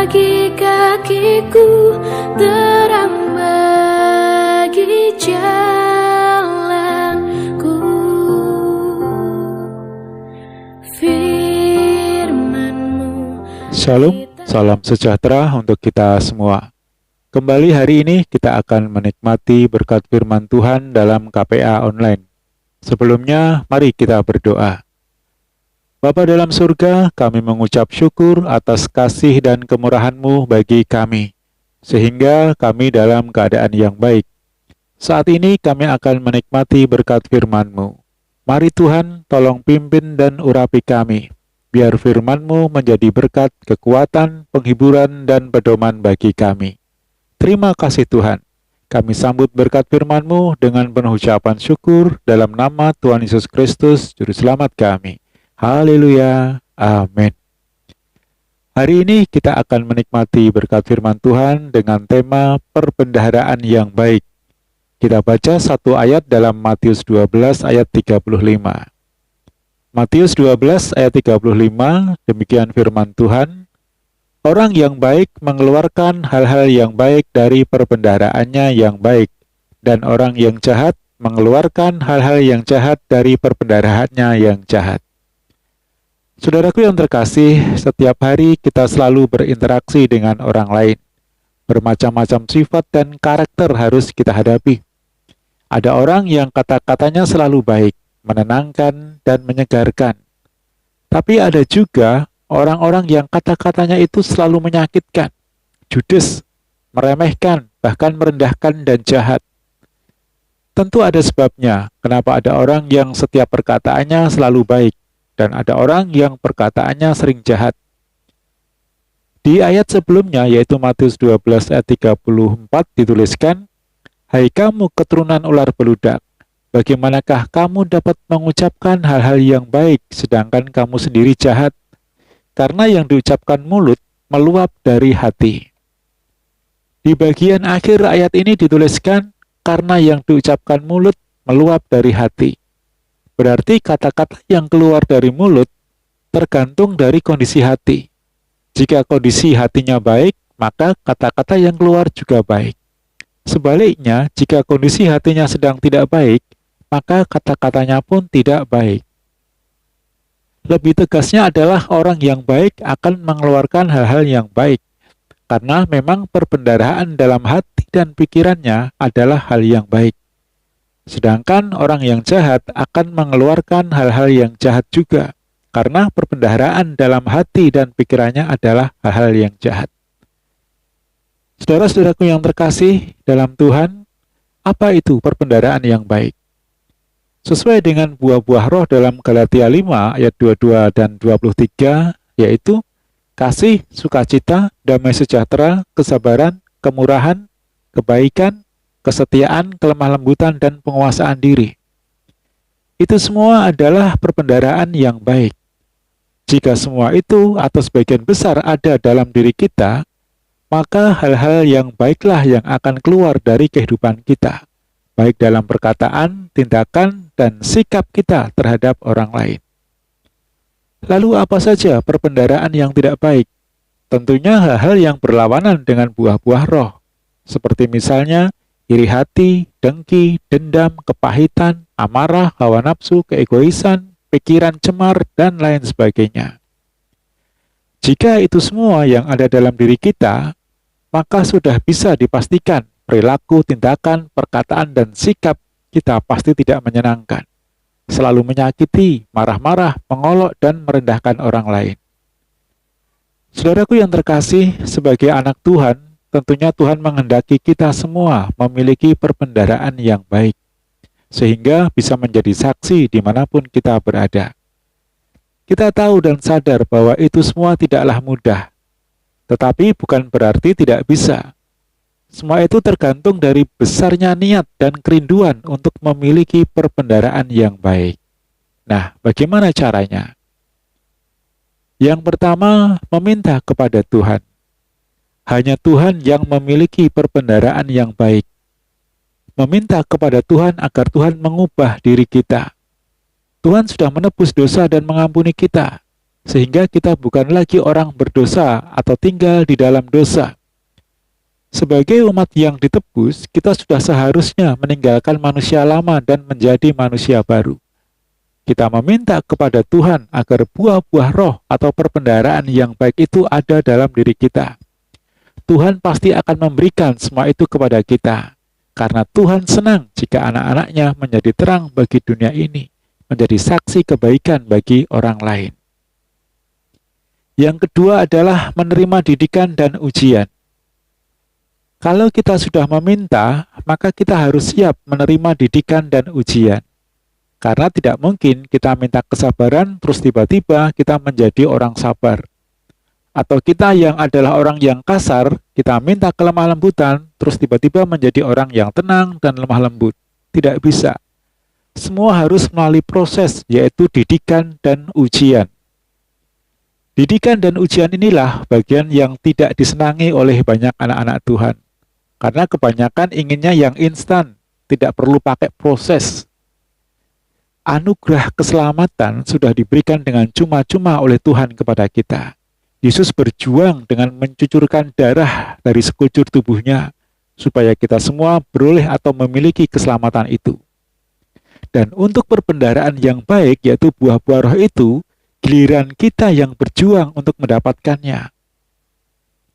bagi kakiku, terang bagi jalanku. Firman-Mu. Shalom, salam sejahtera untuk kita semua. Kembali hari ini kita akan menikmati berkat firman Tuhan dalam KPA Online. Sebelumnya, mari kita berdoa. Bapa dalam surga, kami mengucap syukur atas kasih dan kemurahan-Mu bagi kami, sehingga kami dalam keadaan yang baik. Saat ini kami akan menikmati berkat firman-Mu. Mari Tuhan, tolong pimpin dan urapi kami, biar firman-Mu menjadi berkat, kekuatan, penghiburan, dan pedoman bagi kami. Terima kasih Tuhan. Kami sambut berkat firman-Mu dengan penuh ucapan syukur dalam nama Tuhan Yesus Kristus, Juru Selamat kami. Haleluya. Amin. Hari ini kita akan menikmati berkat firman Tuhan dengan tema perbendaharaan yang baik. Kita baca satu ayat dalam Matius 12 ayat 35. Matius 12 ayat 35, demikian firman Tuhan. Orang yang baik mengeluarkan hal-hal yang baik dari perbendaharaannya yang baik, dan orang yang jahat mengeluarkan hal-hal yang jahat dari perbendaharaannya yang jahat. Saudaraku yang terkasih, setiap hari kita selalu berinteraksi dengan orang lain. Bermacam-macam sifat dan karakter harus kita hadapi. Ada orang yang kata-katanya selalu baik, menenangkan, dan menyegarkan. Tapi ada juga orang-orang yang kata-katanya itu selalu menyakitkan, judes, meremehkan, bahkan merendahkan dan jahat. Tentu ada sebabnya kenapa ada orang yang setiap perkataannya selalu baik, dan ada orang yang perkataannya sering jahat. Di ayat sebelumnya, yaitu Matius 12 ayat 34 dituliskan, "Hai kamu keturunan ular beludak, bagaimanakah kamu dapat mengucapkan hal-hal yang baik sedangkan kamu sendiri jahat? Karena yang diucapkan mulut meluap dari hati." Di bagian akhir ayat ini dituliskan, karena yang diucapkan mulut meluap dari hati. Berarti kata-kata yang keluar dari mulut tergantung dari kondisi hati. Jika kondisi hatinya baik, maka kata-kata yang keluar juga baik. Sebaliknya, jika kondisi hatinya sedang tidak baik, maka kata-katanya pun tidak baik. Lebih tegasnya adalah orang yang baik akan mengeluarkan hal-hal yang baik, karena memang perbendaharaan dalam hati dan pikirannya adalah hal yang baik. Sedangkan orang yang jahat akan mengeluarkan hal-hal yang jahat juga, karena perbendaharaan dalam hati dan pikirannya adalah hal-hal yang jahat. Saudara-saudaraku yang terkasih dalam Tuhan, apa itu perbendaharaan yang baik? Sesuai dengan buah-buah roh dalam Galatia 5 ayat 22 dan 23, yaitu kasih, sukacita, damai sejahtera, kesabaran, kemurahan, kebaikan, kesetiaan, kelemah lembutan, dan penguasaan diri. Itu semua adalah perbendaharaan yang baik. Jika semua itu atau sebagian besar ada dalam diri kita, maka hal-hal yang baiklah yang akan keluar dari kehidupan kita, baik dalam perkataan, tindakan, dan sikap kita terhadap orang lain. Lalu apa saja perbendaharaan yang tidak baik? Tentunya hal-hal yang berlawanan dengan buah-buah roh, seperti misalnya iri hati, dengki, dendam, kepahitan, amarah, hawa nafsu, keegoisan, pikiran cemar, dan lain sebagainya. Jika itu semua yang ada dalam diri kita, maka sudah bisa dipastikan perilaku, tindakan, perkataan, dan sikap kita pasti tidak menyenangkan, selalu menyakiti, marah-marah, mengolok, dan merendahkan orang lain. Saudaraku yang terkasih, sebagai anak Tuhan, tentunya Tuhan menghendaki kita semua memiliki perbendaharaan yang baik, sehingga bisa menjadi saksi dimanapun kita berada. Kita tahu dan sadar bahwa itu semua tidaklah mudah, tetapi bukan berarti tidak bisa. Semua itu tergantung dari besarnya niat dan kerinduan untuk memiliki perbendaharaan yang baik. Nah, bagaimana caranya? Yang pertama, meminta kepada Tuhan. Hanya Tuhan yang memiliki perbendaharaan yang baik. Meminta kepada Tuhan agar Tuhan mengubah diri kita. Tuhan sudah menebus dosa dan mengampuni kita. sehingga kita bukan lagi orang berdosa atau tinggal di dalam dosa. Sebagai umat yang ditebus, kita sudah seharusnya meninggalkan manusia lama dan menjadi manusia baru. Kita meminta kepada Tuhan agar buah-buah roh atau perbendaharaan yang baik itu ada dalam diri kita. Tuhan pasti akan memberikan semua itu kepada kita, karena Tuhan senang jika anak-anaknya menjadi terang bagi dunia ini, menjadi saksi kebaikan bagi orang lain. Yang kedua adalah menerima didikan dan ujian. Kalau kita sudah meminta, maka kita harus siap menerima didikan dan ujian. Karena tidak mungkin kita minta kesabaran, terus tiba-tiba kita menjadi orang sabar. Atau kita yang adalah orang yang kasar, kita minta kelemah lembutan, terus tiba-tiba menjadi orang yang tenang dan lemah lembut. Tidak bisa. Semua harus melalui proses, yaitu didikan dan ujian. Didikan dan ujian inilah bagian yang tidak disenangi oleh banyak anak-anak Tuhan. Karena kebanyakan inginnya yang instan, tidak perlu pakai proses. Anugerah keselamatan sudah diberikan dengan cuma-cuma oleh Tuhan kepada kita. Yesus berjuang dengan mencucurkan darah dari sekujur tubuhnya, supaya kita semua beroleh atau memiliki keselamatan itu. Dan untuk perbendaharaan yang baik, yaitu buah-buah roh itu, giliran kita yang berjuang untuk mendapatkannya.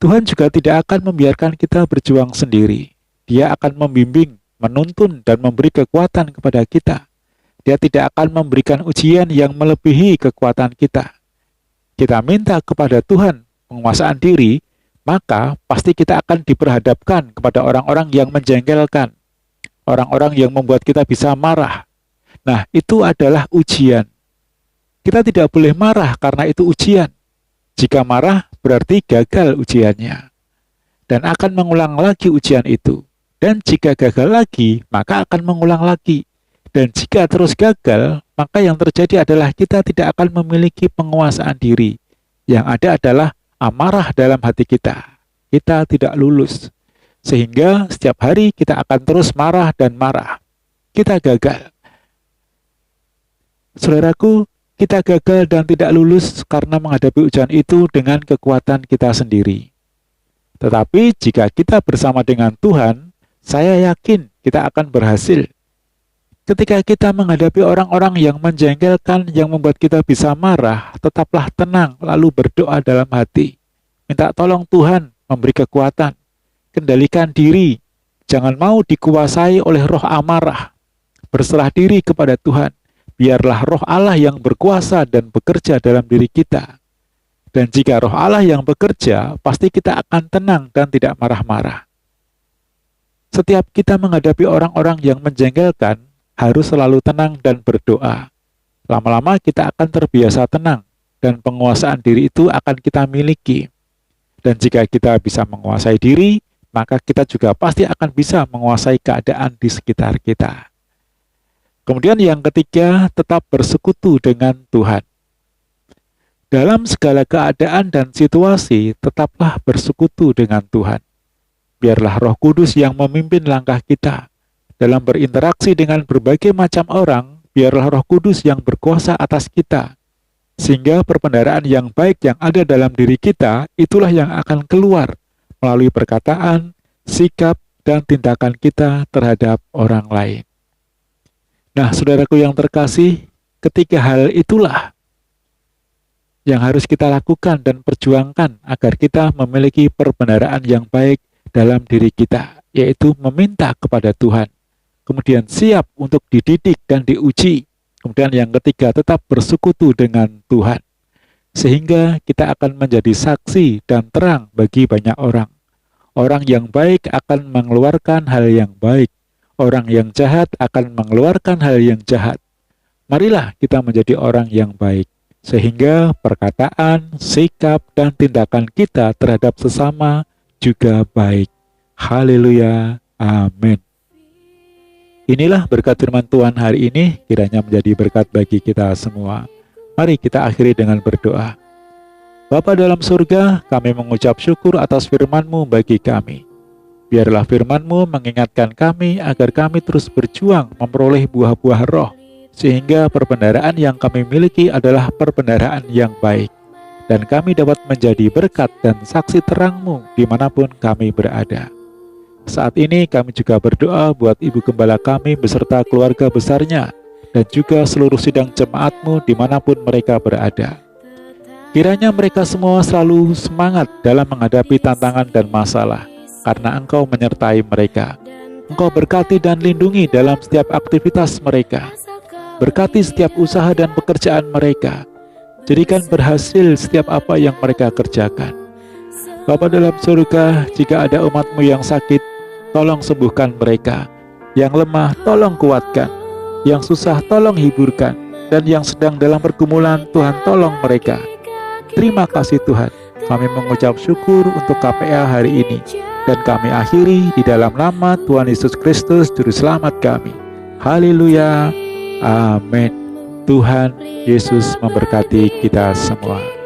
Tuhan juga tidak akan membiarkan kita berjuang sendiri. Dia akan membimbing, menuntun, dan memberi kekuatan kepada kita. Dia tidak akan memberikan ujian yang melebihi kekuatan kita. Kita minta kepada Tuhan penguasaan diri, maka pasti kita akan diperhadapkan kepada orang-orang yang menjengkelkan, orang-orang yang membuat kita bisa marah. Nah, itu adalah ujian. Kita tidak boleh marah karena itu ujian. Jika marah, berarti gagal ujiannya. Dan akan mengulang lagi ujian itu. Dan jika gagal lagi, maka akan mengulang lagi. Dan jika terus gagal, maka yang terjadi adalah kita tidak akan memiliki penguasaan diri. Yang ada adalah amarah dalam hati kita. Kita tidak lulus. Sehingga setiap hari kita akan terus marah dan marah. Kita gagal. Saudaraku, kita gagal dan tidak lulus karena menghadapi ujian itu dengan kekuatan kita sendiri. Tetapi jika kita bersama dengan Tuhan, saya yakin kita akan berhasil. Ketika kita menghadapi orang-orang yang menjengkelkan, yang membuat kita bisa marah, tetaplah tenang lalu berdoa dalam hati. Minta tolong Tuhan memberi kekuatan. Kendalikan diri, jangan mau dikuasai oleh roh amarah. Berserah diri kepada Tuhan. Biarlah roh Allah yang berkuasa dan bekerja dalam diri kita. Dan jika roh Allah yang bekerja, pasti kita akan tenang dan tidak marah-marah. Setiap kita menghadapi orang-orang yang menjengkelkan, harus selalu tenang dan berdoa. Lama-lama kita akan terbiasa tenang, dan penguasaan diri itu akan kita miliki. Dan jika kita bisa menguasai diri, maka kita juga pasti akan bisa menguasai keadaan di sekitar kita. Kemudian yang ketiga, tetap bersekutu dengan Tuhan. Dalam segala keadaan dan situasi, tetaplah bersekutu dengan Tuhan. Biarlah Roh Kudus yang memimpin langkah kita. Dalam berinteraksi dengan berbagai macam orang, biarlah Roh Kudus yang berkuasa atas kita. Sehingga perbendaharaan yang baik yang ada dalam diri kita, itulah yang akan keluar melalui perkataan, sikap, dan tindakan kita terhadap orang lain. Nah, saudaraku yang terkasih, ketiga hal itulah yang harus kita lakukan dan perjuangkan agar kita memiliki perbendaharaan yang baik dalam diri kita, yaitu meminta kepada Tuhan. Kemudian siap untuk dididik dan diuji. Kemudian yang ketiga, tetap bersekutu dengan Tuhan. Sehingga kita akan menjadi saksi dan terang bagi banyak orang. Orang yang baik akan mengeluarkan hal yang baik. Orang yang jahat akan mengeluarkan hal yang jahat. Marilah kita menjadi orang yang baik, sehingga perkataan, sikap, dan tindakan kita terhadap sesama juga baik. Haleluya. Amin. Inilah berkat firman Tuhan hari ini, kiranya menjadi berkat bagi kita semua. Mari kita akhiri dengan berdoa. Bapa dalam surga, kami mengucap syukur atas firman-Mu bagi kami. Biarlah firman-Mu mengingatkan kami agar kami terus berjuang memperoleh buah-buah roh, sehingga perbendaharaan yang kami miliki adalah perbendaharaan yang baik. dan kami dapat menjadi berkat dan saksi terang-Mu dimanapun kami berada. Saat ini kami juga berdoa buat Ibu Gembala kami beserta keluarga besarnya, dan juga seluruh sidang jemaat-Mu dimanapun mereka berada. Kiranya mereka semua selalu semangat dalam menghadapi tantangan dan masalah, karena Engkau menyertai mereka. Engkau berkati dan lindungi dalam setiap aktivitas mereka. Berkati setiap usaha dan pekerjaan mereka. Jadikan berhasil setiap apa yang mereka kerjakan. Bapa dalam surga, jika ada umat-Mu yang sakit, tolong sembuhkan mereka. Yang lemah, tolong kuatkan. Yang susah, tolong hiburkan. Dan yang sedang dalam pergumulan, Tuhan tolong mereka. Terima kasih Tuhan, kami mengucap syukur untuk KPA hari ini, dan kami akhiri di dalam nama Tuhan Yesus Kristus, Juru Selamat kami. Haleluya, amin. Tuhan Yesus memberkati kita semua.